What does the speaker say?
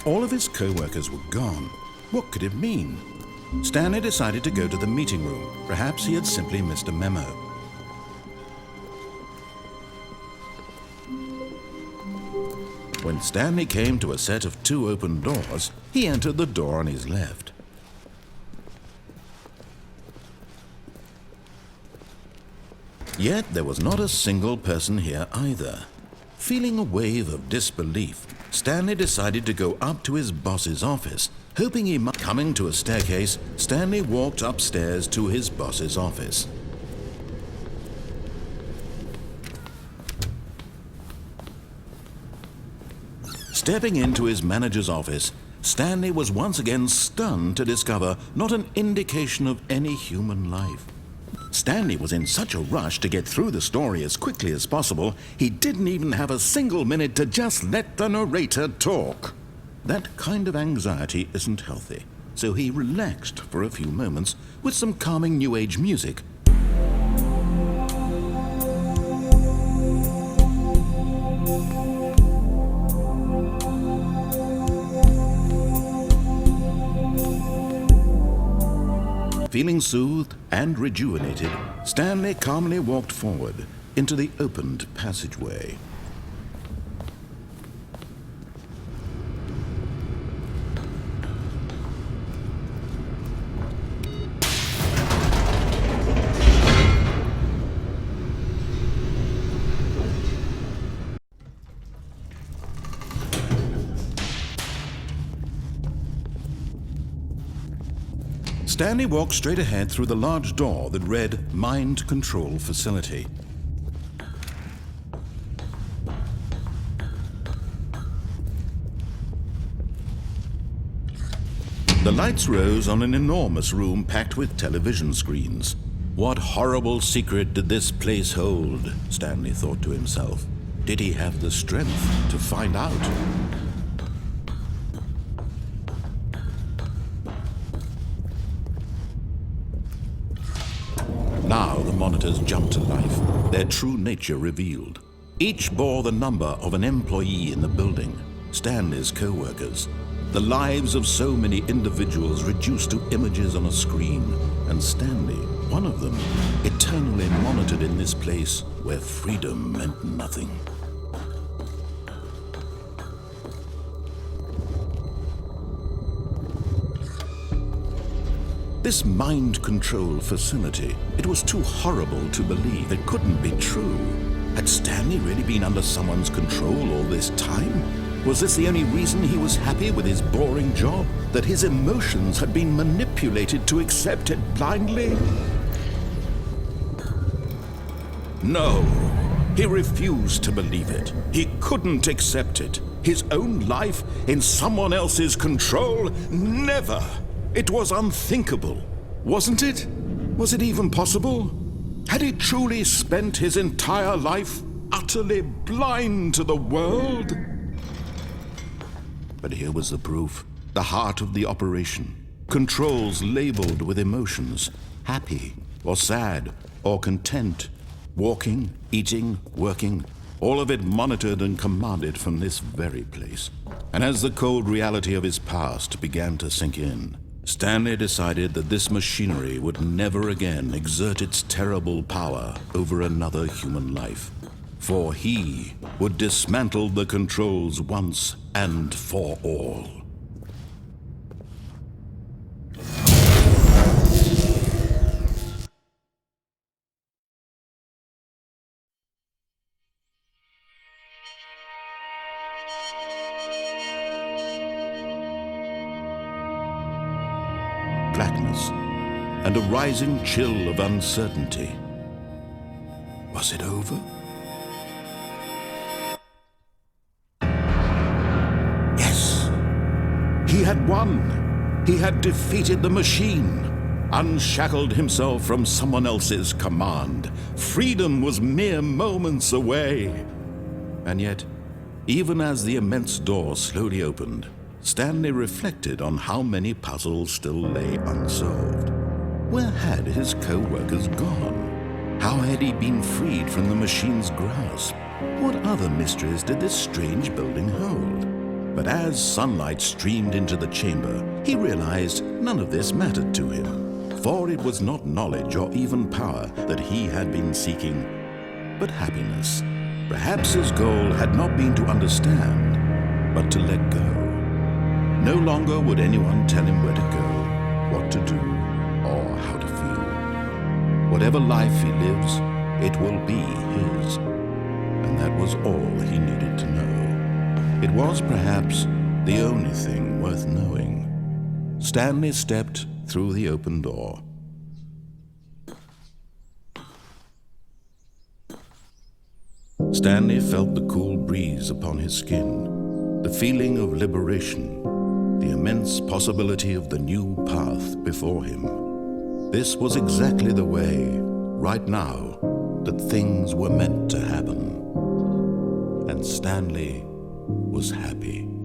All of his co-workers were gone. What could it mean? Stanley decided to go to the meeting room. Perhaps he had simply missed a memo. When Stanley came to a set of 2 open doors, he entered the door on his left. Yet there was not a single person here either. Feeling a wave of disbelief, Stanley decided to go up to his boss's office, hoping he might. Coming to a staircase, Stanley walked upstairs to his boss's office. Stepping into his manager's office, Stanley was once again stunned to discover not an indication of any human life. Stanley was in such a rush to get through the story as quickly as possible, he didn't even have a single minute to just let the narrator talk. That kind of anxiety isn't healthy, so he relaxed for a few moments with some calming New Age music. Feeling soothed and rejuvenated, Stanley calmly walked forward into the opened passageway. Stanley walked straight ahead through the large door that read Mind Control Facility. The lights rose on an enormous room packed with television screens. What horrible secret did this place hold? Stanley thought to himself. Did he have the strength to find out? Now the monitors jumped to life, their true nature revealed. Each bore the number of an employee in the building, Stanley's co-workers. The lives of so many individuals reduced to images on a screen, and Stanley, one of them, eternally monitored in this place where freedom meant nothing. This mind control facility, it was too horrible to believe. It couldn't be true. Had Stanley really been under someone's control all this time? Was this the only reason he was happy with his boring job? That his emotions had been manipulated to accept it blindly? No, he refused to believe it. He couldn't accept it. His own life in someone else's control? Never! It was unthinkable, wasn't it? Was it even possible? Had he truly spent his entire life utterly blind to the world? But here was the proof, the heart of the operation. Controls labeled with emotions, happy or sad or content, walking, eating, working, all of it monitored and commanded from this very place. And as the cold reality of his past began to sink in, Stanley decided that this machinery would never again exert its terrible power over another human life. For he would dismantle the controls once and for all. Blackness and a rising chill of uncertainty. Was it over? Yes, he had won. He had defeated the machine, unshackled himself from someone else's command. Freedom was mere moments away. And yet, even as the immense door slowly opened, Stanley reflected on how many puzzles still lay unsolved. Where had his co-workers gone? How had he been freed from the machine's grasp? What other mysteries did this strange building hold? But as sunlight streamed into the chamber, he realized none of this mattered to him, for it was not knowledge or even power that he had been seeking, but happiness. Perhaps his goal had not been to understand, but to let go. No longer would anyone tell him where to go, what to do, or how to feel. Whatever life he lives, it will be his. And that was all he needed to know. It was perhaps the only thing worth knowing. Stanley stepped through the open door. Stanley felt the cool breeze upon his skin, the feeling of liberation, the immense possibility of the new path before him. This was exactly the way, right now, that things were meant to happen. And Stanley was happy.